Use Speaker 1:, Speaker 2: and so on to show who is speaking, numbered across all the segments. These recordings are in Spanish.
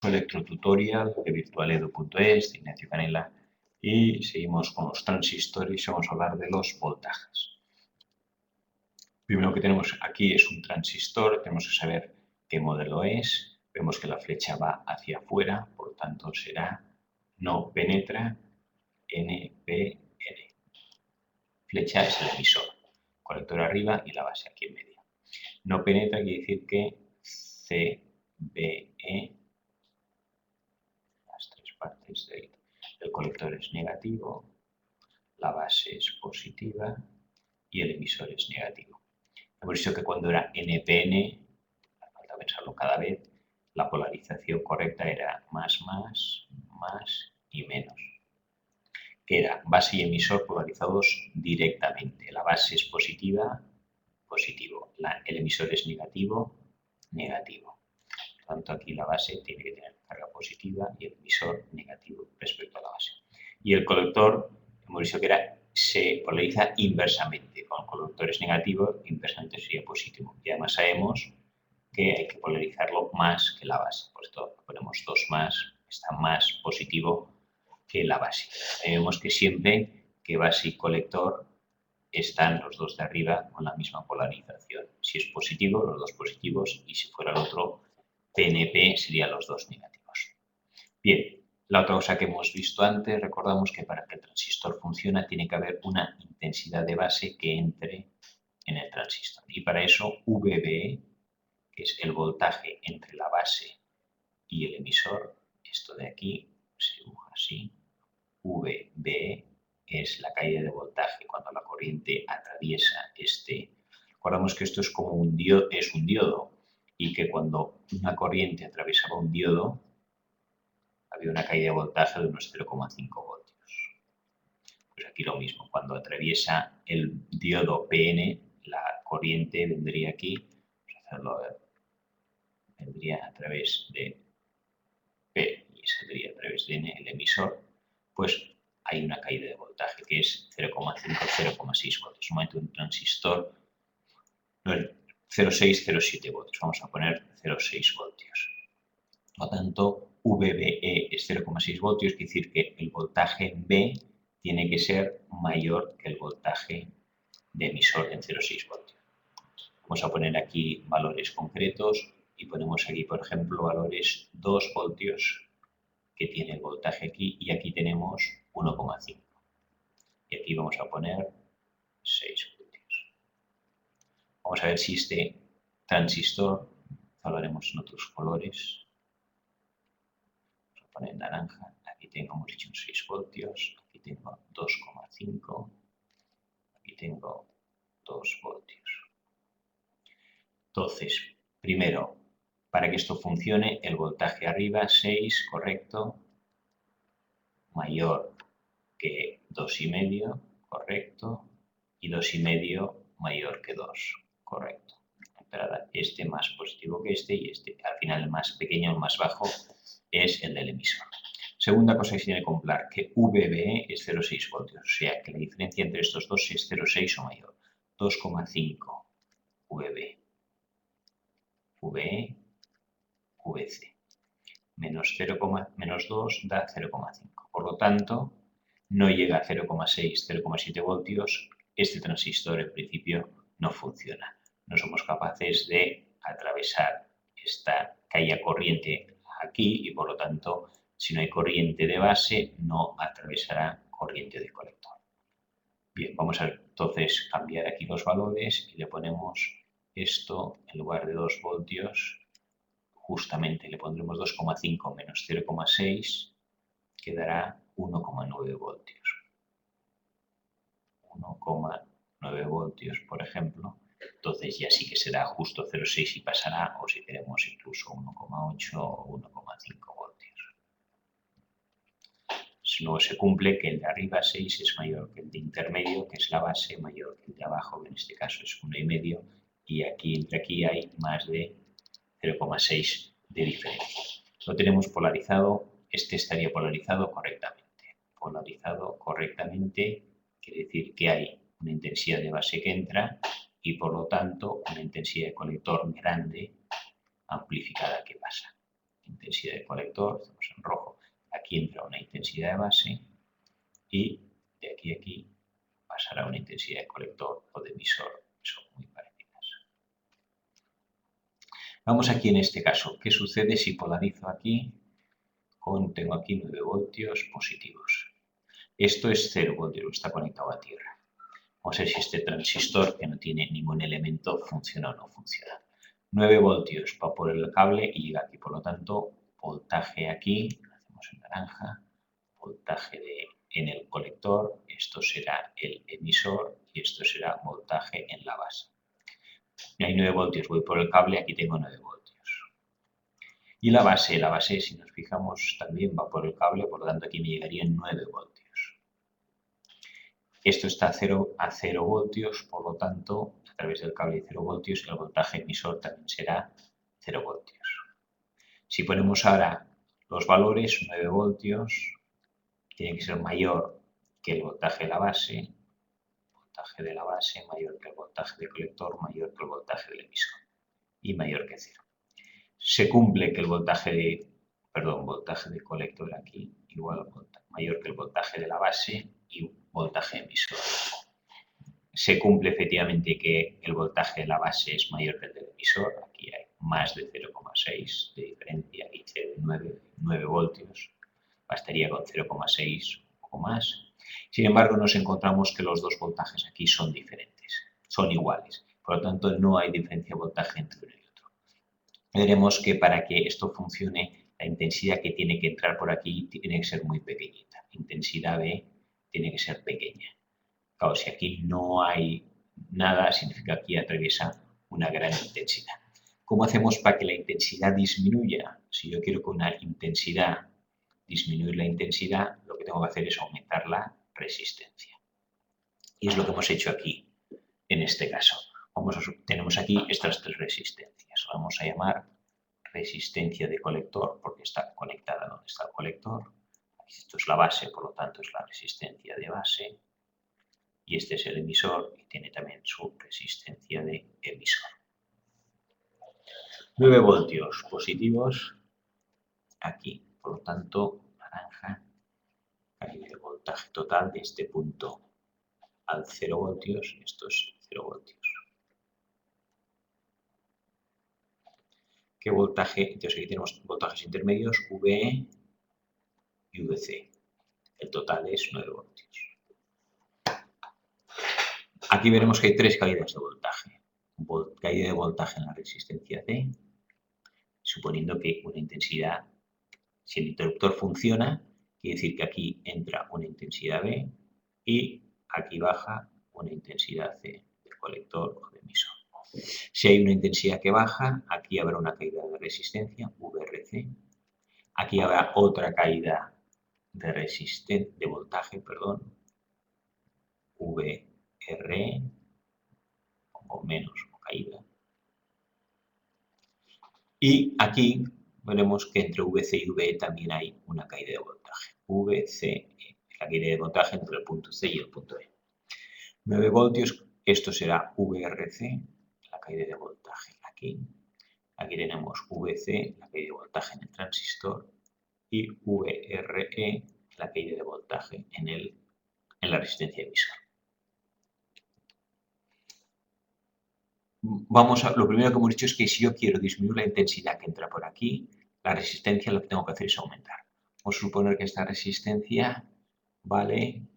Speaker 1: electrotutorial de virtualedu.es, de Ignacio Canela, y seguimos con los transistores y vamos a hablar de los voltajes. Primero que tenemos aquí es un transistor, tenemos que saber qué modelo es. Vemos que la flecha va hacia afuera, por lo tanto será no penetra, NPN. Flecha es el emisor, colector arriba y la base aquí en medio. No penetra quiere decir que CBE, las tres partes del colector es negativo, la base es positiva y el emisor es negativo. Hemos dicho que cuando era NPN, falta pensarlo cada vez, la polarización correcta era más y menos. Que era base y emisor polarizados directamente. La base es positiva, positivo. El emisor es negativo, negativo. Por lo tanto, aquí la base tiene que tener carga positiva y el emisor negativo respecto a la base. Y el colector, hemos dicho que se polariza inversamente. Con colectores negativos, inversamente sería positivo. Y además sabemos que hay que polarizarlo más que la base. Por esto ponemos 2 más, está más positivo que la base. Vemos que siempre que base y colector están los dos de arriba con la misma polarización. Si es positivo, los dos positivos, y si fuera el otro PNP serían los dos negativos. Bien, la otra cosa que hemos visto antes, recordamos que para que el transistor funcione tiene que haber una intensidad de base que entre en el transistor. Y para eso VB, que es el voltaje entre la base y el emisor, esto de aquí se dibuja así, VB es la caída de voltaje cuando la corriente atraviesa este. Recordamos que esto es como un diodo y que cuando una corriente atravesaba un diodo había una caída de voltaje de unos 0,5 voltios. Pues aquí lo mismo, cuando atraviesa el diodo PN, la corriente vendría aquí, vamos a hacerlo a ver, vendría a través de P y saldría a través de N, el emisor, pues hay una caída de voltaje que es 0,5-0,6 voltios. En un momento un transistor no es 0,6-0,7 voltios, vamos a poner 0,6 voltios. Por lo tanto, VBE es 0,6 voltios, quiere decir que el voltaje B tiene que ser mayor que el voltaje de emisor en 0,6 voltios. Vamos a poner aquí valores concretos y ponemos aquí, por ejemplo, valores 2 voltios que tiene el voltaje aquí y aquí tenemos 1,5. Y aquí vamos a poner 6 voltios. Vamos a ver si este transistor, hablaremos en otros colores, vamos a poner naranja, aquí tengo, hemos dicho, 6 voltios, aquí tengo 2,5, aquí tengo 2 voltios. Entonces, primero, para que esto funcione, el voltaje arriba, 6, correcto, mayor que 2,5, correcto, y 2,5 mayor que 2, correcto. Entrada este más positivo que este y este. Al final el más pequeño, el más bajo, es el del emisor. Segunda cosa que se tiene que comprar, que VBE es 0,6 voltios, o sea que la diferencia entre estos dos es 0,6 o mayor. 2,5 VB, VE, VC. Menos 2 da 0,5. Por lo tanto, no llega a 0,6, 0,7 voltios, este transistor en principio no funciona. No somos capaces de atravesar esta caída corriente aquí y por lo tanto, si no hay corriente de base, no atravesará corriente de colector. Bien, vamos a entonces cambiar aquí los valores y le ponemos esto en lugar de 2 voltios. Justamente le pondremos 2,5 menos 0,6, quedará 1,9 voltios. 1,9 voltios, por ejemplo. Entonces ya sí que será justo 0,6 y pasará, o si queremos incluso 1,8 o 1,5 voltios. Luego se cumple que el de arriba 6 es mayor que el de intermedio, que es la base, mayor que el de abajo, que en este caso es 1,5, y aquí entre aquí hay más de 0,6 de diferencia. Lo tenemos polarizado, este estaría polarizado correctamente. Polarizado correctamente quiere decir que hay una intensidad de base que entra y por lo tanto una intensidad de colector grande amplificada que pasa. intensidad de colector, hacemos en rojo, aquí entra una intensidad de base y de aquí a aquí pasará una intensidad de colector o de emisor, que son muy parecidas. Vamos aquí en este caso, ¿qué sucede si polarizo aquí? Tengo aquí 9 voltios positivos. Esto es 0 voltios, está conectado a tierra. Vamos a ver si este transistor, que no tiene ningún elemento, funciona o no funciona. 9 voltios va por el cable y llega aquí, por lo tanto, voltaje aquí, lo hacemos en naranja, voltaje en el colector, esto será el emisor y esto será voltaje en la base. Y hay 9 voltios, voy por el cable, aquí tengo 9 voltios. Y la base, si nos fijamos, también va por el cable, por lo tanto aquí me llegarían 9 voltios. Esto está a 0 voltios, por lo tanto, a través del cable de 0 voltios, el voltaje emisor también será 0 voltios. Si ponemos ahora los valores, 9 voltios, tiene que ser mayor que el voltaje de la base mayor que el voltaje del colector, mayor que el voltaje del emisor y mayor que 0. Se cumple que el voltaje de colector aquí igual mayor que el voltaje de la base y voltaje emisor. Se cumple efectivamente que el voltaje de la base es mayor que el del emisor, aquí hay más de 0,6 de diferencia y 9 voltios, bastaría con 0,6 un poco más. Sin embargo, nos encontramos que los dos voltajes aquí son diferentes, son iguales, por lo tanto no hay diferencia de voltaje entre uno y otro. Veremos que para que esto funcione, la intensidad que tiene que entrar por aquí tiene que ser muy pequeñita, intensidad B tiene que ser pequeña. Claro, si aquí no hay nada, significa que aquí atraviesa una gran intensidad. ¿Cómo hacemos para que la intensidad disminuya? Si yo quiero con una intensidad disminuir la intensidad, lo que tengo que hacer es aumentar la resistencia. Y es lo que hemos hecho aquí, en este caso. Tenemos aquí estas 3 resistencias. Vamos a llamar resistencia de colector, porque está conectada donde está el colector. Esto es la base, por lo tanto es la resistencia de base. Y este es el emisor y tiene también su resistencia de emisor. 9 voltios positivos aquí, por lo tanto, naranja, caída de voltaje total de este punto al 0 voltios, esto es 0 voltios. ¿Qué voltaje? Entonces aquí tenemos voltajes intermedios, VE y VC. El total es 9 voltios. Aquí veremos que hay 3 caídas de voltaje. Caída de voltaje en la resistencia C, suponiendo que una intensidad, si el interruptor funciona, quiere decir que aquí entra una intensidad B y aquí baja una intensidad C del colector o de emisor. Si hay una intensidad que baja, aquí habrá una caída de resistencia, VRC. Aquí habrá otra caída de voltaje, VRE, o menos, o caída. Y aquí veremos que entre VC y VE también hay una caída de voltaje. VCE, la caída de voltaje entre el punto C y el punto E. 9 voltios, esto será VRC, la caída de voltaje aquí. Aquí tenemos VC, la caída de voltaje en el transistor, y VRE, la caída de voltaje en la resistencia emisor. Lo primero que hemos dicho es que si yo quiero disminuir la intensidad que entra por aquí, la resistencia lo que tengo que hacer es aumentar. Vamos a suponer que esta resistencia vale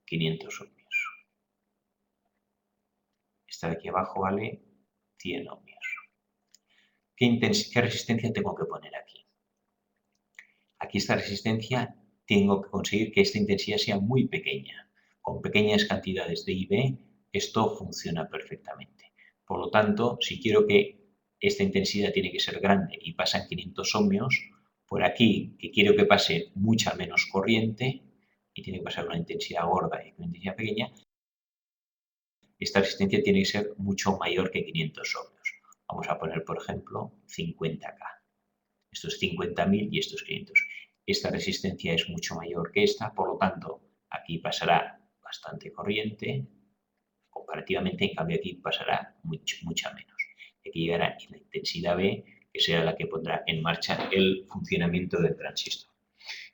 Speaker 1: 500 ohmios. Esta de aquí abajo vale 100 ohmios. ¿Qué resistencia tengo que poner aquí? Aquí esta resistencia tengo que conseguir que esta intensidad sea muy pequeña. Con pequeñas cantidades de IB esto funciona perfectamente. Por lo tanto, si quiero que esta intensidad tiene que ser grande y pasan 500 ohmios, por aquí, que quiero que pase mucha menos corriente y tiene que pasar una intensidad gorda y una intensidad pequeña, esta resistencia tiene que ser mucho mayor que 500 ohmios. Vamos a poner, por ejemplo, 50K. Esto es 50.000 y esto es 500. Esta resistencia es mucho mayor que esta, por lo tanto, aquí pasará bastante corriente, comparativamente, en cambio aquí pasará mucha menos. Aquí llegará la intensidad B, que será la que pondrá en marcha el funcionamiento del transistor.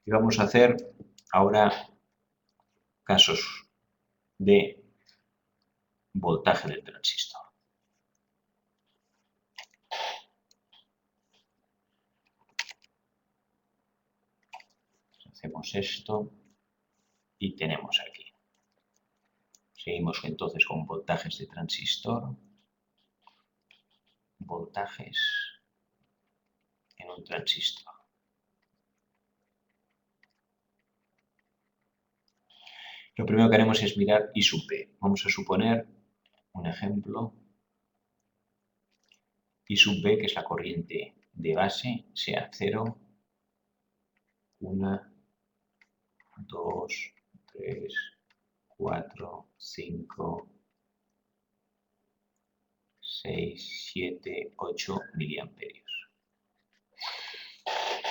Speaker 1: Y vamos a hacer ahora casos de voltaje del transistor. Hacemos esto y tenemos aquí. Seguimos entonces con voltajes de transistor. Voltajes en un transistor. Lo primero que haremos es mirar I sub P. Vamos a suponer un ejemplo. I sub B, que es la corriente de base, sea 0, 1, 2, 3, 4, 5, 6, 7, 8 miliamperios.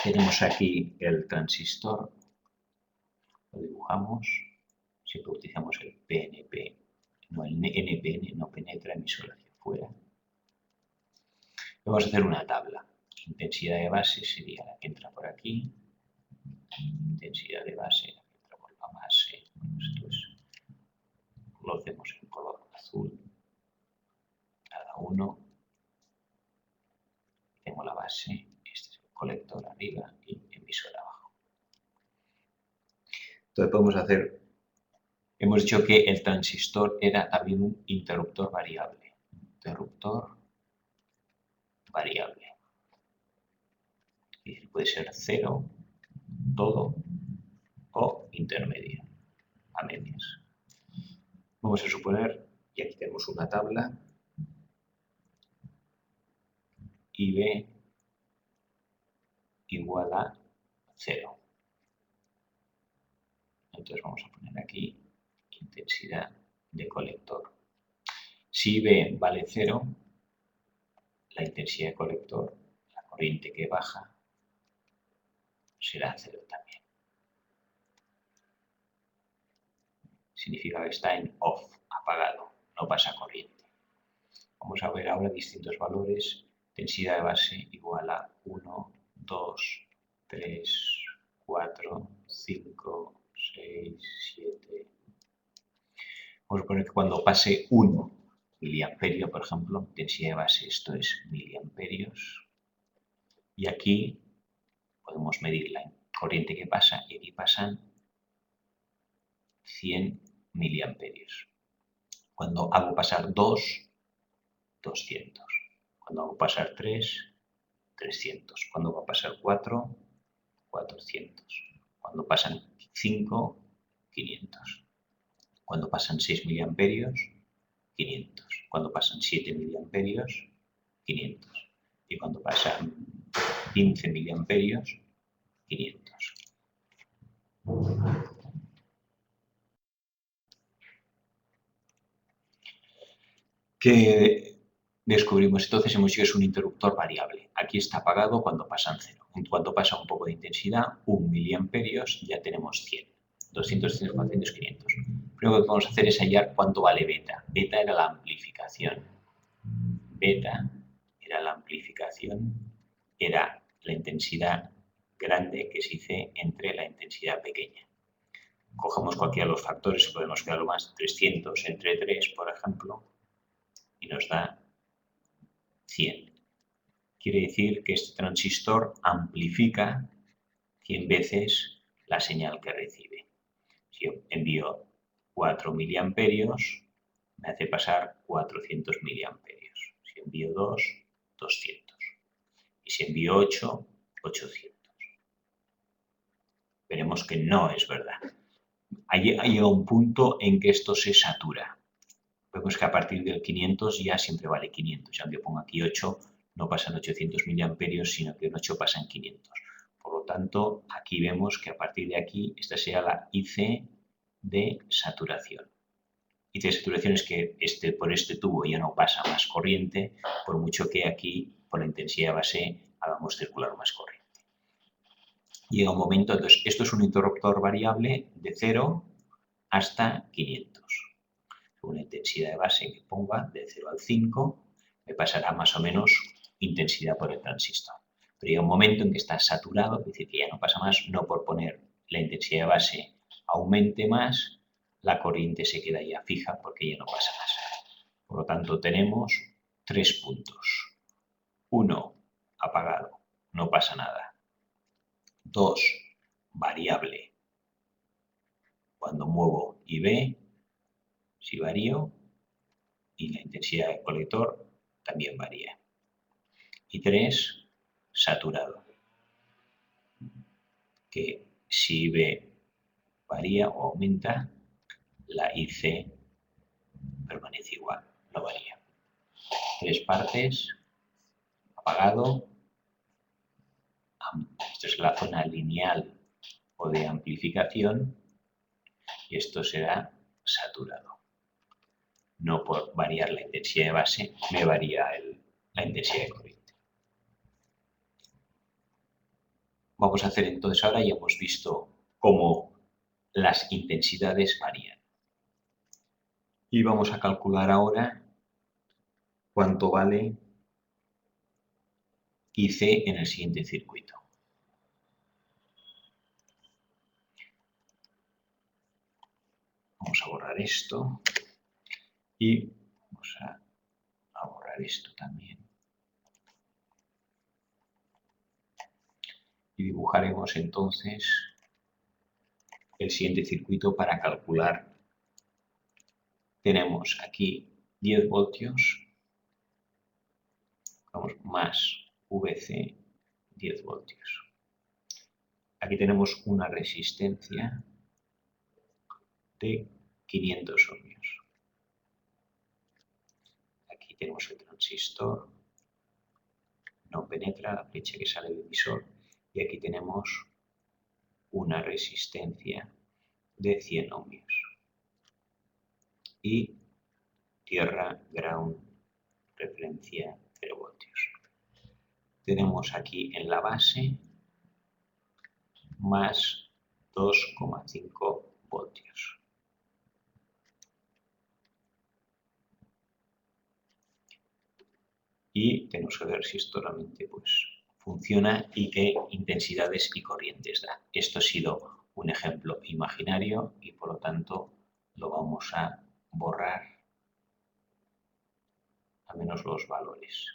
Speaker 1: Tenemos aquí el transistor, lo dibujamos, siempre utilizamos el PNP, no el NPN, no penetra, emisor hacia afuera. Vamos a hacer una tabla. Intensidad de base sería la que entra por aquí, intensidad de base, la que entra por la base, esto es, lo hacemos en color azul, cada uno, tengo la base, este es el colector arriba y emisor abajo. Entonces podemos hacer, hemos dicho que el transistor era también un interruptor variable. Interruptor variable. Y puede ser 0, todo o intermedio, a medias. Vamos a suponer, y aquí tenemos una tabla, IB igual a 0. Entonces vamos a poner aquí intensidad de colector. Si IB vale 0, la intensidad de colector, la corriente que baja, será 0 también. Significa que está en off, apagado, no pasa corriente. Vamos a ver ahora distintos valores. Intensidad de base igual a 1, 2, 3, 4, 5, 6, 7. Vamos a poner que cuando pase 1 miliamperio, por ejemplo, intensidad de base, esto es miliamperios. Y aquí podemos medir la corriente que pasa y aquí pasan 100 miliamperios. Cuando hago pasar 2, 200. Cuando hago pasar 3, 300. Cuando va a pasar 4, 400. Cuando pasan 5, 500. Cuando pasan 6 miliamperios, 500. Cuando pasan 7 miliamperios, 500. Y cuando pasan 15 miliamperios, 500. ¿Qué descubrimos? Entonces hemos dicho que es un interruptor variable. Aquí está apagado cuando pasan 0. En cuanto pasa un poco de intensidad, 1 miliamperios, ya tenemos 100. 200, 300, 400, 500. Lo primero que vamos a hacer es hallar cuánto vale beta. Beta era la amplificación. Beta era la amplificación, era la intensidad grande que se dice entre la intensidad pequeña. Cogemos cualquiera de los factores, podemos quedarlo más, 300 entre 3, por ejemplo, y nos da 100. Quiere decir que este transistor amplifica 100 veces la señal que recibe. Si yo envío 4 miliamperios, me hace pasar 400 miliamperios. Si envío 2, 200. Y si envío 8, 800. Veremos que no es verdad. Llega un punto en que esto se satura. Vemos que a partir del 500 ya siempre vale 500. Ya aunque pongo aquí 8, no pasan 800 miliamperios, sino que en 8 pasan 500. Por lo tanto, aquí vemos que a partir de aquí, esta será la IC de saturación. IC de saturación es que por este tubo ya no pasa más corriente, por mucho que aquí, por la intensidad de base, hagamos circular más corriente. Llega un momento, entonces, esto es un interruptor variable de 0 hasta 500. Una intensidad de base que ponga de 0 al 5, me pasará más o menos intensidad por el transistor. Pero llega un momento en que está saturado, es decir, que ya no pasa más, no por poner la intensidad de base aumente más, la corriente se queda ya fija porque ya no pasa más. Por lo tanto, tenemos 3 puntos. 1, apagado, no pasa nada. 2, variable. Cuando muevo IB, si varío, y la intensidad del colector también varía. Y 3, saturado, que si IB varía o aumenta, la IC permanece igual, no varía. 3 partes, apagado, esto es la zona lineal o de amplificación, y esto será saturado. No por variar la intensidad de base, me varía la intensidad de corriente. Vamos a hacer entonces, ahora ya hemos visto cómo las intensidades varían. Y vamos a calcular ahora cuánto vale IC en el siguiente circuito. Vamos a borrar esto y vamos a borrar esto también. Y dibujaremos entonces el siguiente circuito para calcular. Tenemos aquí 10 voltios, vamos, más VC, 10 voltios. Aquí tenemos una resistencia de 500 ohmios. Aquí tenemos el transistor, no penetra la flecha que sale del emisor, y aquí tenemos una resistencia de 100 ohmios. Y tierra, ground, referencia 0 voltios. Tenemos aquí en la base más 2,5 voltios. Y tenemos que ver si esto realmente funciona y qué intensidades y corrientes da. Esto ha sido un ejemplo imaginario y por lo tanto lo vamos a borrar, al menos los valores.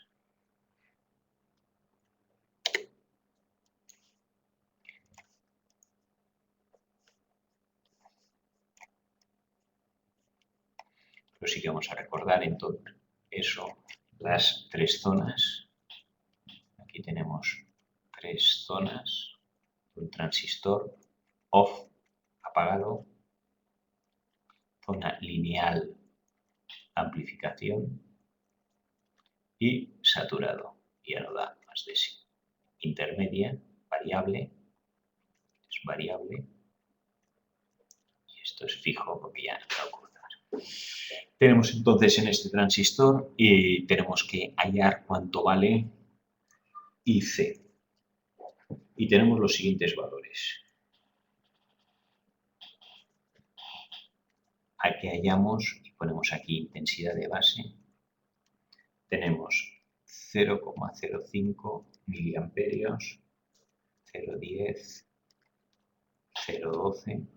Speaker 1: Pero sí que vamos a recordar entonces eso, las 3 zonas. Aquí tenemos 3 zonas, un transistor off, apagado, zona lineal, amplificación, y saturado, ya no da más de sí. Intermedia, variable, es variable, y esto es fijo porque ya no va a ocultar. Tenemos entonces en este transistor y tenemos que hallar cuánto vale IC. Y tenemos los siguientes valores. Aquí hallamos, y ponemos aquí intensidad de base, tenemos 0,05 miliamperios, 0,10, 0,12,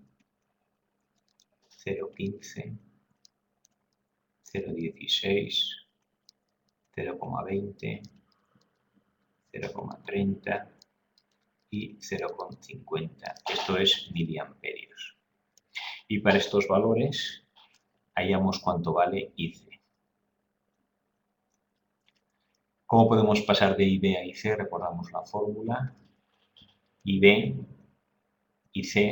Speaker 1: 0,15, 0,16, 0,20, 0,30 y 0,50. Esto es miliamperios. Y para estos valores hallamos cuánto vale IC. ¿Cómo podemos pasar de IB a IC? Recordamos la fórmula. IC,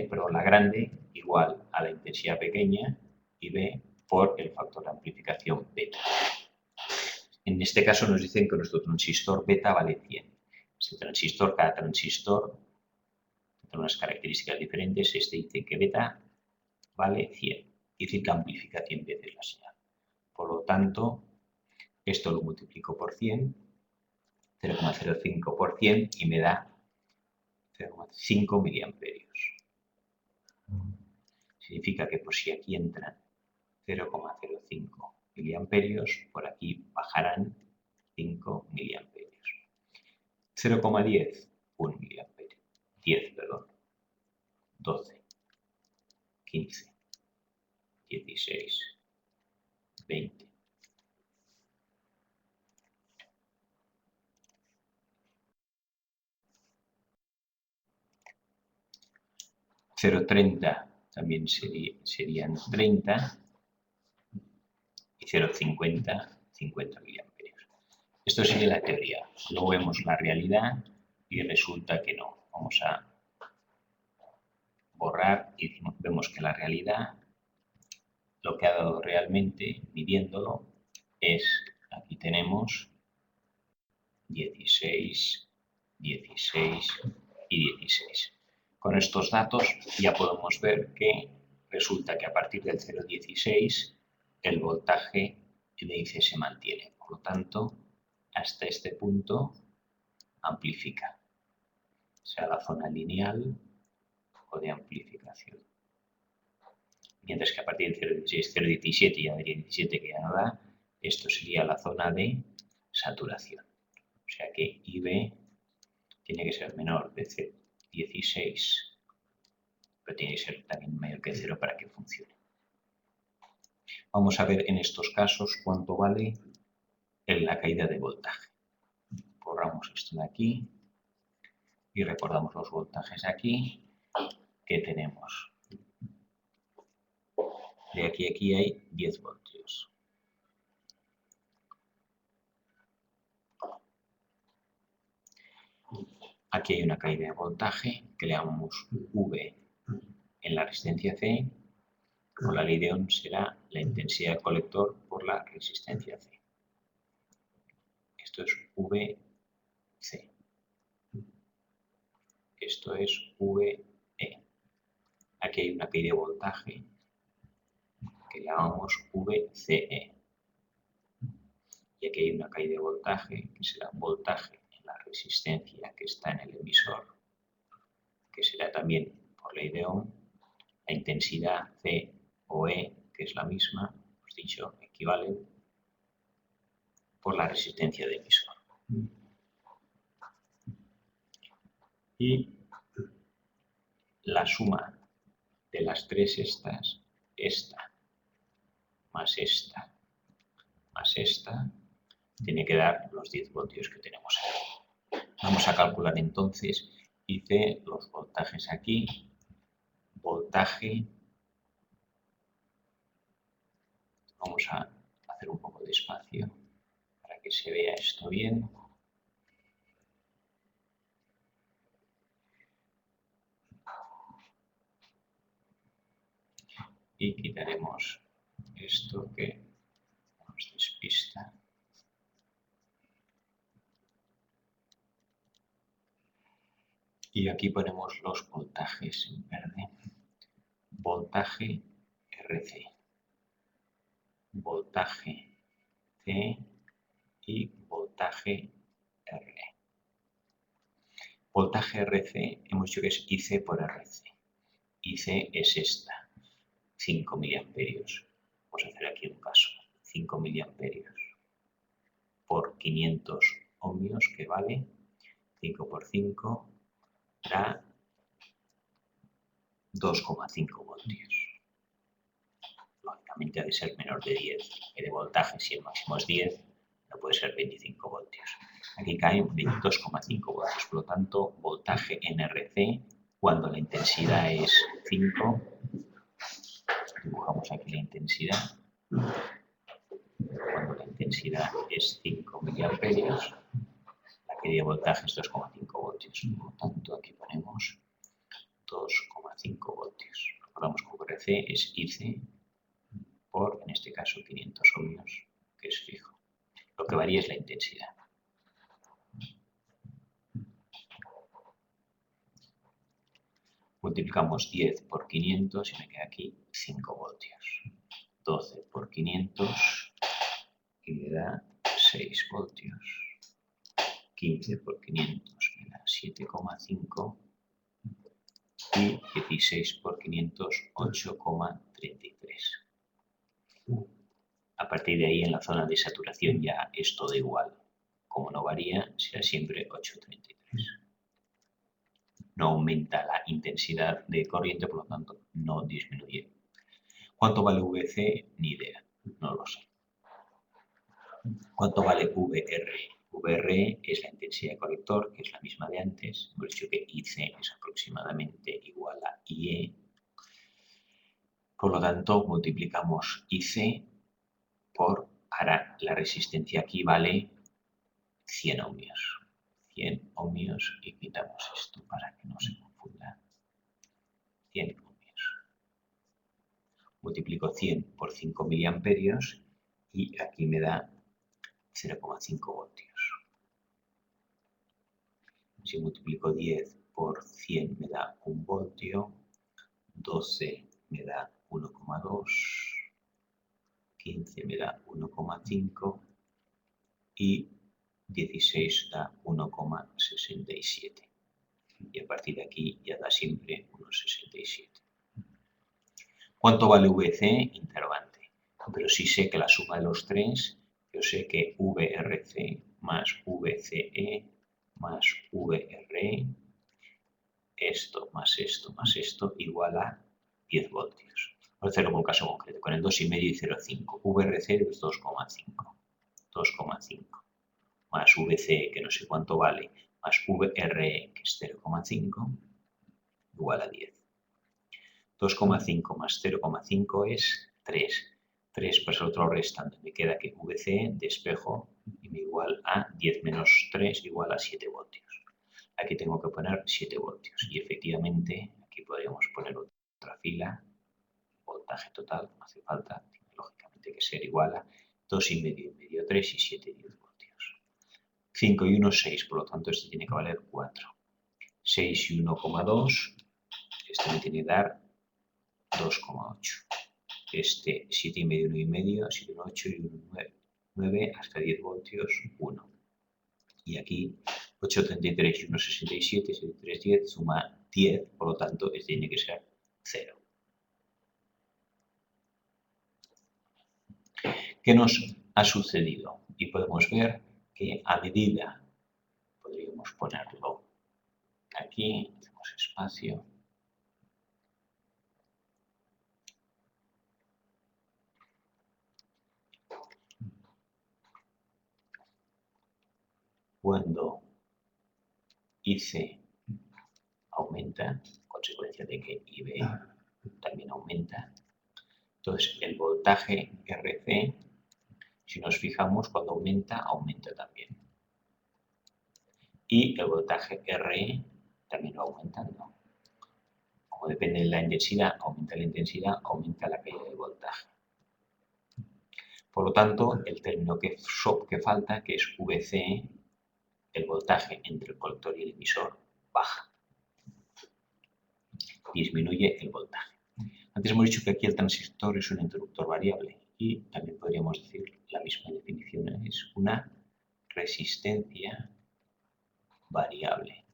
Speaker 1: pero la grande, igual a la intensidad pequeña, IB por el factor de amplificación beta. En este caso nos dicen que nuestro transistor beta vale 100. Cada transistor tiene unas características diferentes. Este dice que beta vale 100. Dice que amplifica 100 veces la señal. Por lo tanto, esto lo multiplico por 100, 0,05 por 100 y me da 0,5 miliamperios. Significa que si aquí entran 0,05 miliamperios, por aquí bajarán 5 miliamperios. 0,10, 1 miliamperio. 10, perdón. 12, 15, 16, 20. 0,30 también serían 30 y 0,50, 50 miliamperios. Esto sería la teoría. Luego vemos la realidad y resulta que no. Vamos a borrar y vemos que la realidad, lo que ha dado realmente, midiéndolo, es, aquí tenemos 16, 16 y 16. Con estos datos ya podemos ver que resulta que a partir del 0,16 el voltaje de IC se mantiene. Por lo tanto, hasta este punto amplifica, sea la zona lineal o de amplificación. Mientras que a partir del 0,16, 0,17 y 17 que ya no da, esto sería la zona de saturación. O sea que IB tiene que ser menor de 0,16, pero tiene que ser también mayor que 0 para que funcione. Vamos a ver en estos casos cuánto vale la caída de voltaje. Borramos esto de aquí y recordamos los voltajes aquí que tenemos. De aquí a aquí hay 10 voltios. Aquí hay una caída de voltaje que le llamamos V en la resistencia C. Por la ley de Ohm será la intensidad del colector por la resistencia C. Esto es VC. Esto es VE. Aquí hay una caída de voltaje que llamamos VCE. Y aquí hay una caída de voltaje que será voltaje en la resistencia que está en el emisor, que será también por ley de Ohm, la intensidad C o E, que es la misma, hemos dicho, equivale por la resistencia del emisor. Y la suma de las tres estas, esta más esta más esta, tiene que dar los 10 voltios que tenemos aquí. Vamos a calcular entonces, hice los voltajes aquí, voltaje, vamos a hacer un poco de espacio para que se vea esto bien. Y quitaremos esto que nos despista. Y aquí ponemos los voltajes en verde. Voltaje RC, voltaje C y voltaje R. Voltaje RC hemos dicho que es IC por RC. IC es esta, 5 miliamperios. Vamos a hacer aquí un caso. 5 miliamperios por 500 ohmios, que vale 5 por 5, da 2,5 voltios. Lógicamente ha de ser menor de 10. De voltaje, si el máximo es 10, no puede ser 25 voltios. Aquí caen 22,5 voltios. Por lo tanto, voltaje en RC, cuando la intensidad es 5, dibujamos aquí la intensidad. Cuando la intensidad es 5 miliamperios, la caída de voltaje es 2,5 voltios. Por lo tanto, aquí ponemos 2,5 voltios. Recordamos que VRC es IC por, en este caso, 500 ohmios, que es fijo. Lo que varía es la intensidad. Multiplicamos 10 por 500 y me queda aquí 5 voltios. 12 por 500 y me da 6 voltios. 15 por 500 me da 7,5 y 16 por 500, 8,33. A partir de ahí, en la zona de saturación ya es todo igual. como no varía, será siempre 833. No aumenta la intensidad de corriente, por lo tanto, no disminuye. ¿Cuánto vale VC? Ni idea, no lo sé. ¿Cuánto vale VR? VR es la intensidad de colector, que es la misma de antes. Hemos dicho que IC es aproximadamente igual a IE. Por lo tanto, multiplicamos IC por, ahora la resistencia aquí vale 100 ohmios. 100 ohmios y quitamos esto para que no se confunda. 100 ohmios. Multiplico 100 por 5 miliamperios y aquí me da 0,5 voltios. Si multiplico 10 por 100 me da 1 voltio, 12 me da 1,2, 15 me da 1,5 y 16 da 1,67. Y a partir de aquí ya da siempre 1,67. ¿Cuánto vale VC? Interrogante. Pero sí sé que la suma de los tres, yo sé que VRC más VCE más VR, esto más esto más esto, igual a 10 voltios. Voy a hacerlo con un caso concreto, con el 2,5 y 0,5. VR0 es 2,5. 2,5. Más VC, que no sé cuánto vale, más VRE, que es 0,5, igual a 10. 2,5 más 0,5 es 3. 3 pues el otro restante. Me queda que VC despejo y me igual a 10 menos 3 igual a 7 voltios. Aquí tengo que poner 7 voltios. Y efectivamente, aquí podríamos poner otra fila. Voltaje total, no hace falta. Tiene lógicamente que ser igual a 2,5 y medio, 3 y 7, 10 voltios. 5 y 1, 6. Por lo tanto, este tiene que valer 4. 6 y 1,2. Este me tiene que dar 2,8. Este 7,5, 1,5, 7,8 y 1,9 hasta 10 voltios, 1. Y aquí 8,33 y 1,67, 7,3, 10, suma 10, por lo tanto, este tiene que ser 0. ¿Qué nos ha sucedido? Y podemos ver que a medida, podríamos ponerlo aquí, hacemos espacio, cuando IC aumenta, consecuencia de que IB también aumenta, entonces el voltaje RC, si nos fijamos, cuando aumenta, aumenta también. Y el voltaje RE también va aumentando. Como depende de la intensidad, aumenta la caída del voltaje. Por lo tanto, el término que falta, que es VCE, el voltaje entre el colector y el emisor, baja. Disminuye el voltaje. Antes hemos dicho que aquí el transistor es un interruptor variable y también podríamos decir la misma definición, es una resistencia variable.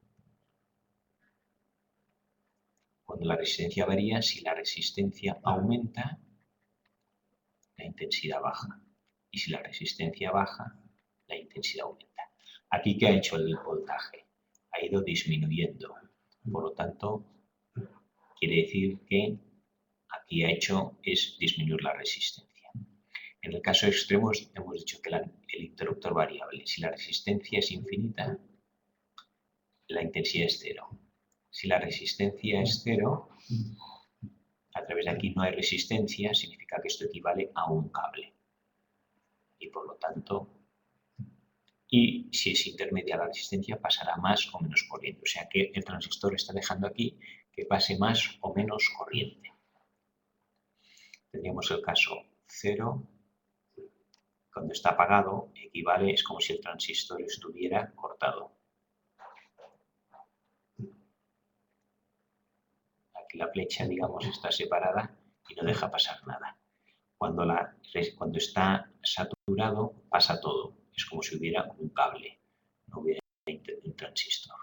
Speaker 1: Cuando la resistencia varía, si la resistencia aumenta, la intensidad baja. Y si la resistencia baja, la intensidad aumenta. Aquí, ¿qué ha hecho el voltaje? Ha ido disminuyendo. Por lo tanto, quiere decir que aquí ha hecho es disminuir la resistencia. En el caso extremo hemos dicho que el interruptor variable, si la resistencia es infinita, la intensidad es 0. Si la resistencia es 0, a través de aquí no hay resistencia, significa que esto equivale a un cable. Y por lo tanto, y si es intermedia la resistencia, pasará más o menos corriente. O sea que el transistor está dejando aquí que pase más o menos corriente. Tendríamos el caso 0. Cuando está apagado, equivale, es como si el transistor estuviera cortado. Aquí la flecha, digamos, está separada y no deja pasar nada. Cuando está saturado, pasa todo. Es como si hubiera un cable, no hubiera un transistor.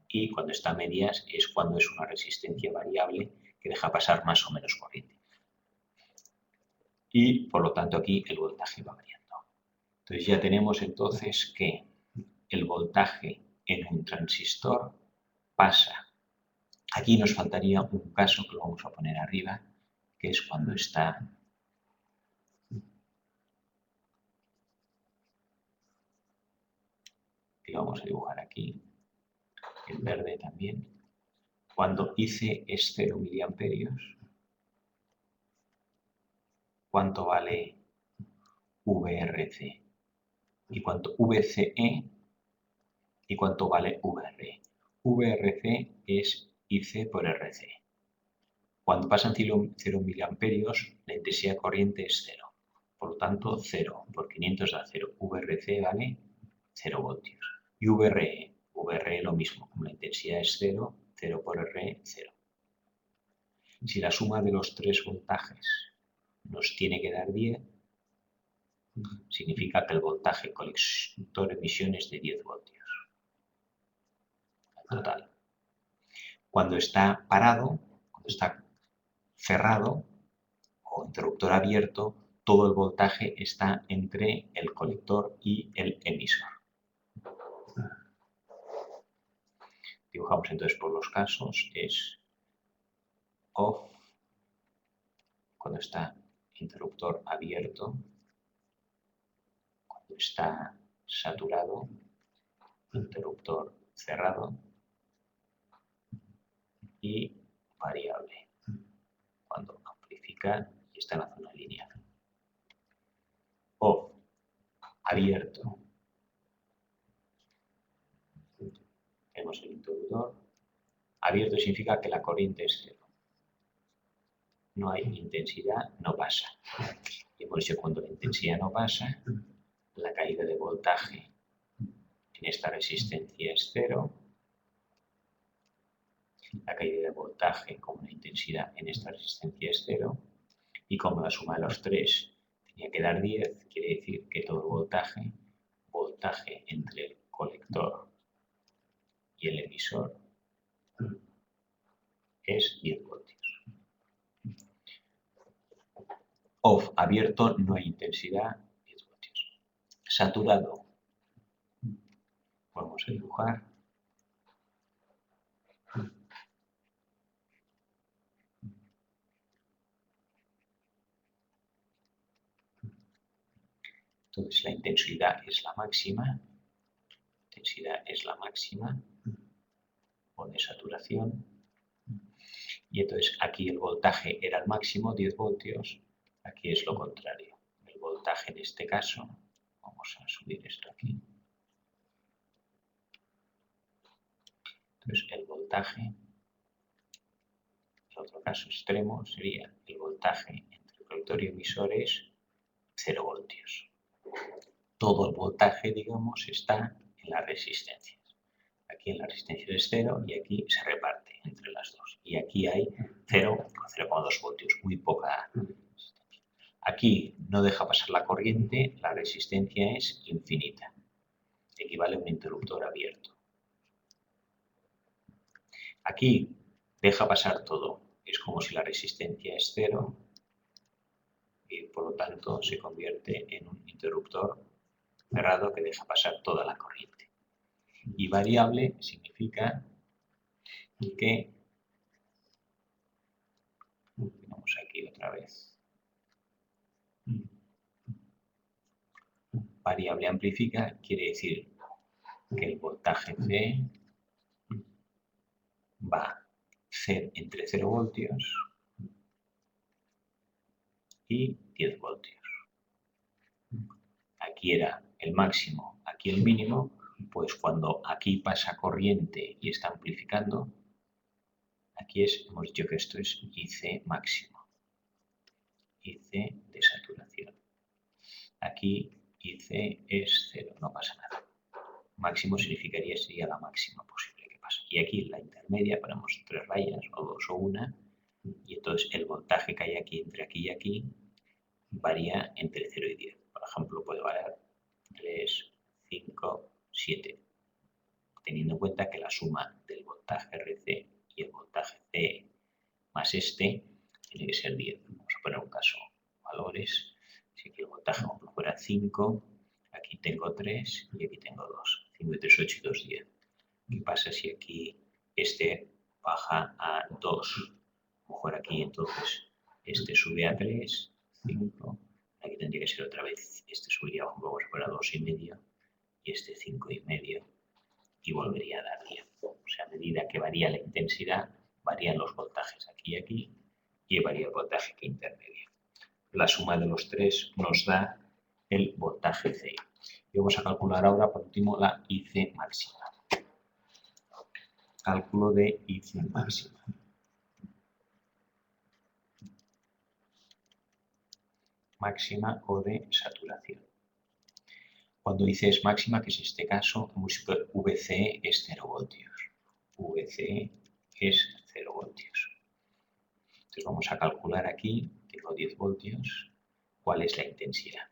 Speaker 1: Y cuando está a medias es cuando es una resistencia variable que deja pasar más o menos corriente. Y por lo tanto aquí el voltaje va variando. Entonces ya tenemos entonces que el voltaje en un transistor pasa. Aquí nos faltaría un caso que lo vamos a poner arriba, que es cuando está que lo vamos a dibujar aquí, en verde también. Cuando IC es 0 miliamperios, ¿cuánto vale VRC? ¿Y cuánto VCE? ¿Y cuánto vale VRE? VRC es IC por RC. Cuando pasan 0 miliamperios, la intensidad de corriente es 0. Por lo tanto, 0 por 500 da 0. VRC vale 0 voltios. Y VRE lo mismo. Como la intensidad es 0, 0 por R, 0. Si la suma de los tres voltajes nos tiene que dar 10, significa que el voltaje colector-emisión es de 10 voltios. En total. Cuando está parado, cuando está cerrado o interruptor abierto, todo el voltaje está entre el colector y el emisor. Dibujamos entonces por los casos, es off, cuando está interruptor abierto, cuando está saturado, interruptor cerrado y variable, cuando amplifica y está en la zona lineal. Off, abierto, tenemos el interruptor. Abierto significa que la corriente es 0. No hay intensidad, no pasa. Y por eso cuando la intensidad no pasa, la caída de voltaje en esta resistencia es 0. La caída de voltaje como la intensidad en esta resistencia es 0. Y como la suma de los tres tenía que dar 10, quiere decir que todo el voltaje entre el colector y el emisor es 10 voltios. Off, abierto, no hay intensidad, 10 voltios. Saturado, vamos a dibujar. Entonces la intensidad es la máxima. O de saturación. Y entonces aquí el voltaje era el máximo, 10 voltios. Aquí es lo contrario. El voltaje en este caso, vamos a subir esto aquí. Entonces el voltaje, el otro caso extremo sería el voltaje entre colector y emisor es 0 voltios. Todo el voltaje, digamos, está en las resistencias. Aquí en la resistencia es 0 y aquí se reparte entre las dos. Y aquí hay 0,2 voltios, muy poca resistencia. Aquí no deja pasar la corriente, la resistencia es infinita. Equivale a un interruptor abierto. Aquí deja pasar todo. Es como si la resistencia es 0 y por lo tanto se convierte en un interruptor cerrado que deja pasar toda la corriente. Y variable significa que, tenemos aquí otra vez, variable amplifica quiere decir que el voltaje C va a ser entre 0 voltios y 10 voltios. Aquí era el máximo, aquí el mínimo, pues cuando aquí pasa corriente y está amplificando, aquí hemos dicho que esto es IC máximo, IC de saturación. Aquí IC es 0, no pasa nada. Máximo sería la máxima posible que pasa. Y aquí en la intermedia ponemos 3 rayas, o 2 o 1, y entonces el voltaje que hay aquí entre aquí y aquí varía entre 0 y 10. Por ejemplo, puede variar 3, 5, 7, teniendo en cuenta que la suma del voltaje RC y el voltaje C más este tiene que ser 10. Vamos a poner un caso, valores. Si aquí el voltaje fuera 5, 3 y aquí tengo 2. 5 y 3, 8 y 2, 10. ¿Qué pasa si aquí este baja a 2? A lo mejor aquí entonces este sube a 3, 5. Aquí tendría que ser otra vez. Este subiría, vamos a poner a 2,5 y este 5,5 y volvería a dar 10. O sea, a medida que varía la intensidad, varían los voltajes aquí y aquí y varía el voltaje que intermedia. La suma de los tres nos da el voltaje C. Y vamos a calcular ahora, por último, la IC máxima. Cálculo de IC máxima. Máxima o de saturación. Cuando IC es máxima, que es este caso, VC es 0 voltios. VC es 0 voltios. Entonces vamos a calcular aquí, tengo 10 voltios, cuál es la intensidad.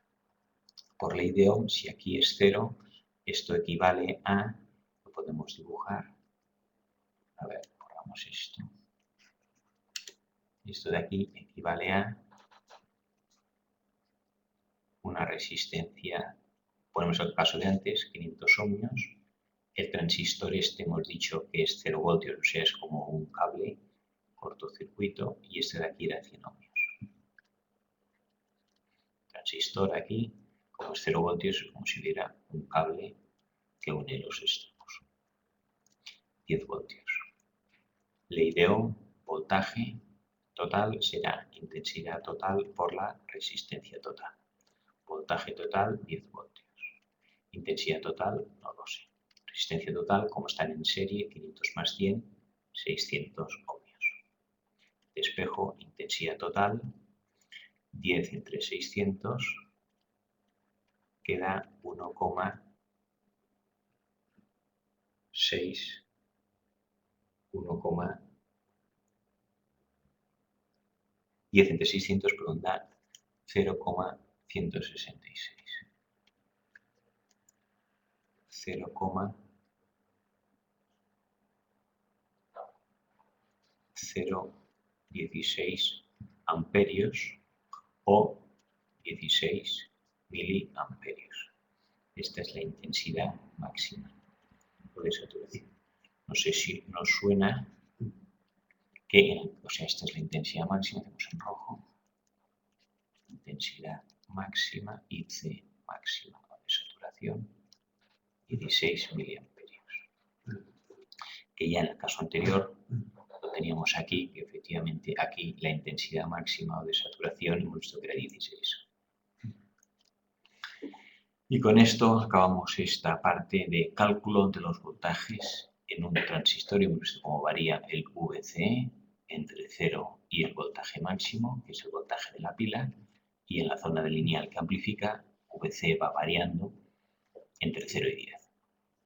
Speaker 1: Por ley de Ohm, si aquí es 0, esto equivale a, lo podemos dibujar, a ver, borramos esto. Esto de aquí equivale a una resistencia, ponemos el caso de antes, 500 ohmios. El transistor este hemos dicho que es 0 voltios, o sea, es como un cable cortocircuito, y este de aquí era 100 ohmios. Transistor aquí, como es 0 voltios, es como si hubiera un cable que une los extremos. 10 voltios. Ley de Ohm, voltaje total será intensidad total por la resistencia total. Voltaje total, 10 voltios. Intensidad total, no lo sé. Resistencia total, como están en serie, 500 más 100, 600 ohmios. Despejo, intensidad total, 10 entre 600, queda 1,6, 10 entre 600, perdón, da 0,166. 0,016 amperios o 16 miliamperios. Esta es la intensidad máxima de saturación. No sé si nos suena que, o sea, esta es la intensidad máxima, tenemos en rojo, intensidad máxima, IC máxima de saturación, 16 miliamperios. Que ya en el caso anterior lo teníamos aquí, que efectivamente aquí la intensidad máxima de saturación hemos visto que era 16. Y con esto acabamos esta parte de cálculo de los voltajes en un transistor. Hemos visto cómo varía el VC entre 0 y el voltaje máximo, que es el voltaje de la pila, y en la zona de lineal que amplifica, VC va variando entre 0 y 10.